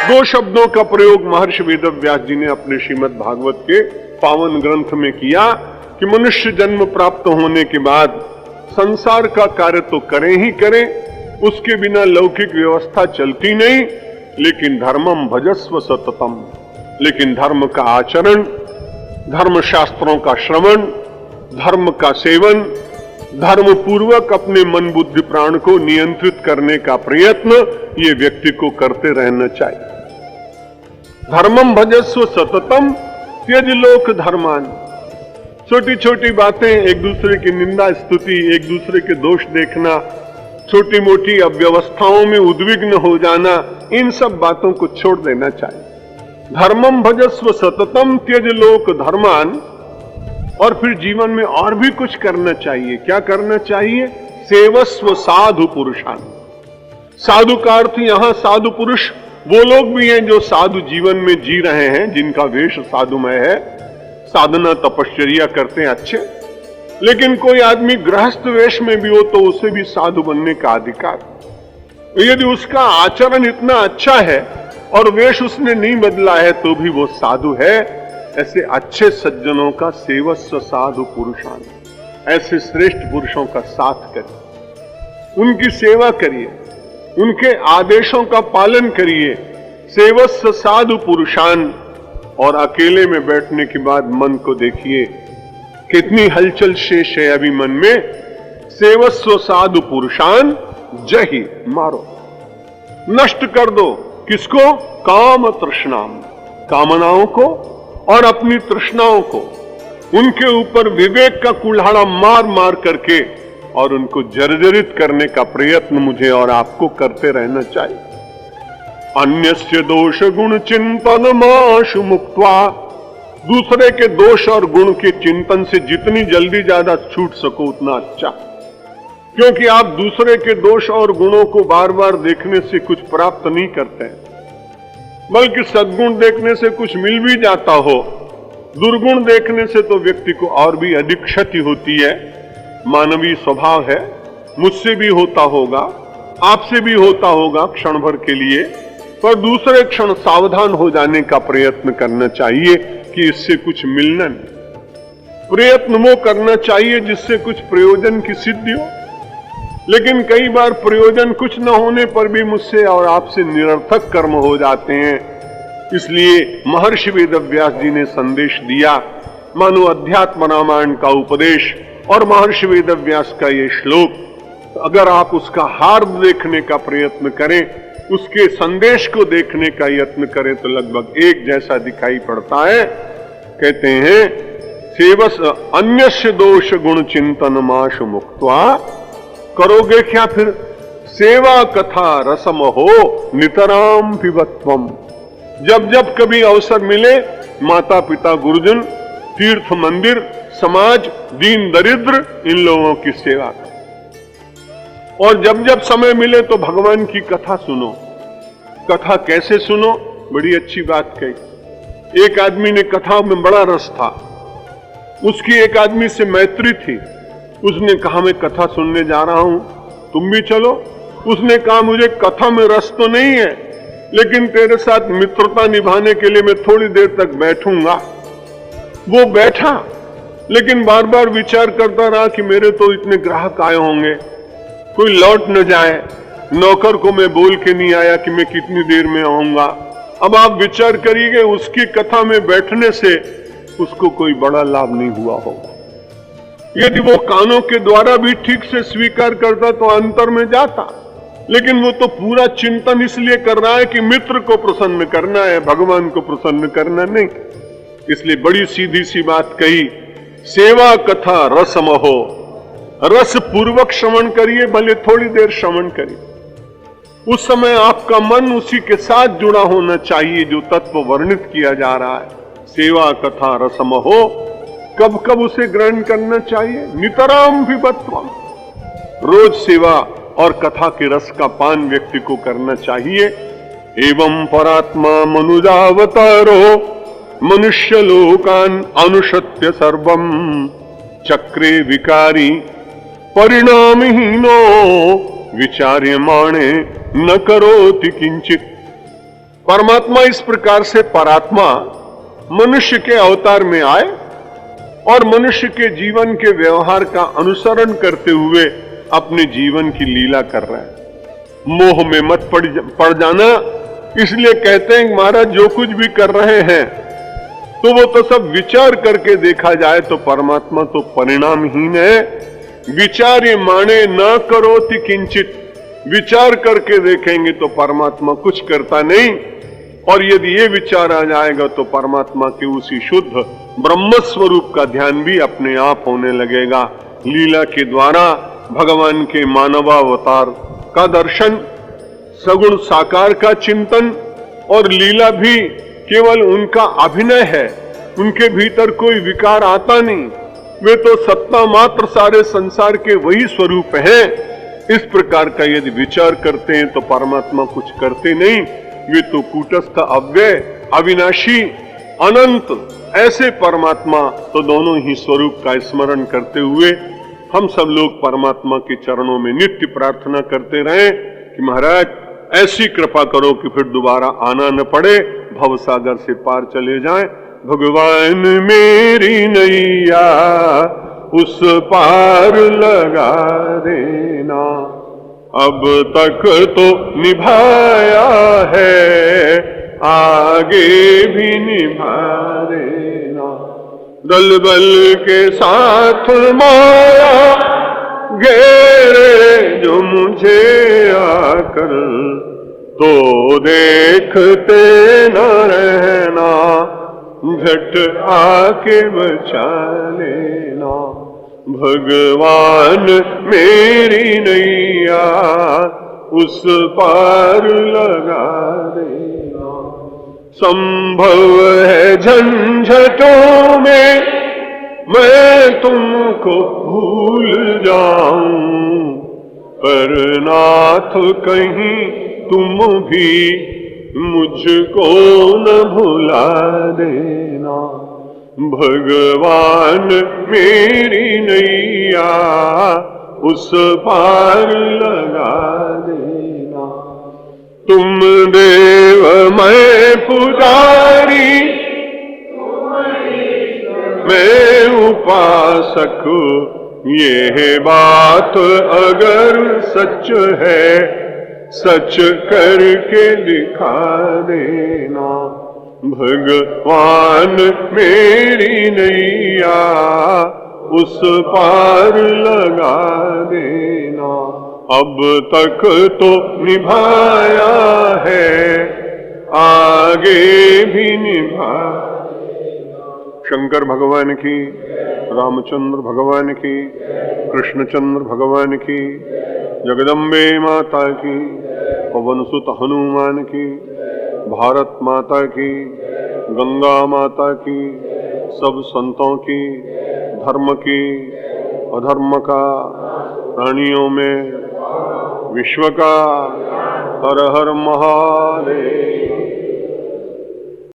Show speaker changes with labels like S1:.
S1: दो शब्दों का प्रयोग महर्षि वेदव्यास जी ने अपने श्रीमद् भागवत के पावन ग्रंथ में किया कि मनुष्य जन्म प्राप्त होने के बाद संसार का कार्य तो करें ही करें, उसके बिना लौकिक व्यवस्था चलती नहीं, लेकिन धर्मम भजस्व सततम, लेकिन धर्म का आचरण, धर्म शास्त्रों का श्रवण, धर्म का सेवन, धर्म पूर्वक अपने मन बुद्धि प्राण को नियंत्रित करने का प्रयत्न ये व्यक्ति को करते रहना चाहिए। धर्मम भजस्व सततम त्यज लोक धर्मान। छोटी छोटी बातें, एक दूसरे की निंदा स्तुति, एक दूसरे के दोष देखना, छोटी मोटी अव्यवस्थाओं में उद्विग्न हो जाना, इन सब बातों को छोड़ देना चाहिए। धर्मम भजस्व सततम त्यज लोक धर्मान। और फिर जीवन में और भी कुछ करना चाहिए। क्या करना चाहिए? सेवस्व साधु पुरुषान। साधु का अर्थ यहां साधु पुरुष वो लोग भी हैं जो साधु जीवन में जी रहे हैं, जिनका वेश साधुमय है, साधना तपश्चर्या करते हैं अच्छे। लेकिन कोई आदमी गृहस्थ वेश में भी हो तो उसे भी साधु बनने का अधिकार। यदि उसका आचरण इतना अच्छा है और वेश उसने नहीं बदला है तो भी वो साधु है। ऐसे अच्छे सज्जनों का सेवस्व साधु पुरुषान, ऐसे श्रेष्ठ पुरुषों का साथ करिए, उनकी सेवा करिए, उनके आदेशों का पालन करिए। सेवस्व साधु पुरुषान। और अकेले में बैठने के बाद मन को देखिए कितनी हलचल शेष है अभी मन में। सेवस्व साधु पुरुषान जहि मारो, नष्ट कर दो। किसको? काम तृष्णाम, कामनाओं को और अपनी तृष्णाओं को, उनके ऊपर विवेक का कुल्हाड़ा मार मार करके और उनको जर्जरित करने का प्रयत्न मुझे और आपको करते रहना चाहिए। अन्यस्य दोष गुण चिंतन माशु मुक्त्वा। दूसरे के दोष और गुण के चिंतन से जितनी जल्दी ज्यादा छूट सको उतना अच्छा, क्योंकि आप दूसरे के दोष और गुणों को बार बार देखने से कुछ प्राप्त नहीं करते हैं, बल्कि सद्गुण देखने से कुछ मिल भी जाता हो। दुर्गुण देखने से तो व्यक्ति को और भी अधिक क्षति होती है। मानवीय स्वभाव है, मुझसे भी होता होगा, आपसे भी होता होगा क्षण भर के लिए, पर दूसरे क्षण सावधान हो जाने का प्रयत्न करना चाहिए कि इससे कुछ मिलना नहीं। प्रयत्न वो करना चाहिए जिससे कुछ प्रयोजन की सिद्धि हो। लेकिन कई बार प्रयोजन कुछ न होने पर भी मुझसे और आपसे निरर्थक कर्म हो जाते हैं। इसलिए महर्षि वेदव्यास जी ने संदेश दिया, मानो अध्यात्म रामायण का उपदेश और महर्षि वेदव्यास का ये श्लोक, अगर आप उसका हार्द देखने का प्रयत्न करें, उसके संदेश को देखने का यत्न करें तो लगभग एक जैसा दिखाई पड़ता है। कहते हैं सेवस अन्यस्य दोष गुण चिंतन माशु मुक्त्वा। करोगे क्या फिर? सेवा कथा रसम हो नितराम पिबत्वम। जब जब कभी अवसर मिले, माता पिता गुरुजन, तीर्थ मंदिर, समाज, दीन दरिद्र, इन लोगों की सेवा करो। और जब जब समय मिले तो भगवान की कथा सुनो। कथा कैसे सुनो? बड़ी अच्छी बात कही। एक आदमी ने कथा में बड़ा रस था, उसकी एक आदमी से मैत्री थी। उसने कहा मैं कथा सुनने जा रहा हूं, तुम भी चलो। उसने कहा मुझे कथा में रस तो नहीं है, लेकिन तेरे साथ मित्रता निभाने के लिए मैं थोड़ी देर तक बैठूंगा। वो बैठा, लेकिन बार बार विचार करता रहा कि मेरे तो इतने ग्राहक आए होंगे, कोई लौट न जाए। नौकर को मैं बोल के नहीं आया कि मैं कितनी देर में आऊंगा। अब आप विचार करिए, उसकी कथा में बैठने से उसको कोई बड़ा लाभ नहीं हुआ होगा। यदि वो कानों के द्वारा भी ठीक से स्वीकार करता तो अंतर में जाता, लेकिन वो तो पूरा चिंतन इसलिए कर रहा है कि मित्र को प्रसन्न करना है, भगवान को प्रसन्न करना नहीं। इसलिए बड़ी सीधी सी बात कही, सेवा कथा रसम हो। रस पूर्वक श्रवण करिए, भले थोड़ी देर श्रवण करिए। उस समय आपका मन उसी के साथ जुड़ा होना चाहिए जो तत्व वर्णित किया जा रहा है। सेवा कथा रसम हो। कब कब उसे ग्रहण करना चाहिए? नितराम पिबत्वम। रोज सेवा और कथा के रस का पान व्यक्ति को करना चाहिए। एवं परात्मा मनुजावतारो मनुष्य लोकान अनुशत्य सर्वम चक्रे विकारी परिणामहीनो विचार्यमाणे न करोति किंचित। परमात्मा इस प्रकार से परात्मा मनुष्य के अवतार में आए और मनुष्य के जीवन के व्यवहार का अनुसरण करते हुए अपने जीवन की लीला कर रहा है। मोह में मत पड़ जाना, इसलिए कहते हैं महाराज जो कुछ भी कर रहे हैं तो वो तो सब विचार करके देखा जाए तो परमात्मा तो परिणामहीन है। विचार्य माने न करोति किंचित, विचार करके देखेंगे तो परमात्मा कुछ करता नहीं। और यदि ये विचार आ जाएगा तो परमात्मा के उसी शुद्ध ब्रह्म स्वरूप का ध्यान भी अपने आप होने लगेगा। लीला के द्वारा भगवान के मानवावतार का दर्शन, सगुण साकार का चिंतन, और लीला भी केवल उनका अभिनय है, उनके भीतर कोई विकार आता नहीं, वे तो सत्ता मात्र सारे संसार के वही स्वरूप हैं। इस प्रकार का यदि विचार करते हैं तो परमात्मा कुछ करते नहीं, वे तो कूटस्थ, अव्यय, अविनाशी, अनंत ऐसे परमात्मा तो दोनों ही स्वरूप का स्मरण करते हुए हम सब लोग परमात्मा के चरणों में नित्य प्रार्थना करते रहें कि महाराज ऐसी कृपा करो कि फिर दोबारा आना न पड़े, भवसागर से पार चले जाएं। भगवान मेरी नैया उस पार लगा देना, अब तक तो निभाया है, आगे भी निभा देना। दल बल के साथ माया घेरे जो मुझे आकर, तो देखते न रहना, झट आके बचा लेना। भगवान मेरी नैया उस पार लगा देना। संभव है झंझटों में मैं तुमको भूल जाऊं, पर नाथ कहीं तुम भी मुझको न भुला देना। भगवान मेरी नैया उस पार लगा देना। तुम देव मैं पुजारी, मैं उपासक, ये बात अगर सच है सच करके दिखा देना। भगवान मेरी नैया उस पार लगा देना, अब तक तो निभाया है, आगे भी निभा। शंकर भगवान की, रामचंद्र भगवान की, कृष्णचंद्र भगवान की, जगदम्बे माता की, पवन सुत हनुमान की, भारत माता की, गंगा माता की, सब संतों की, धर्म की, अधर्म का, प्राणियों में, विश्व का। हर हर महादेव।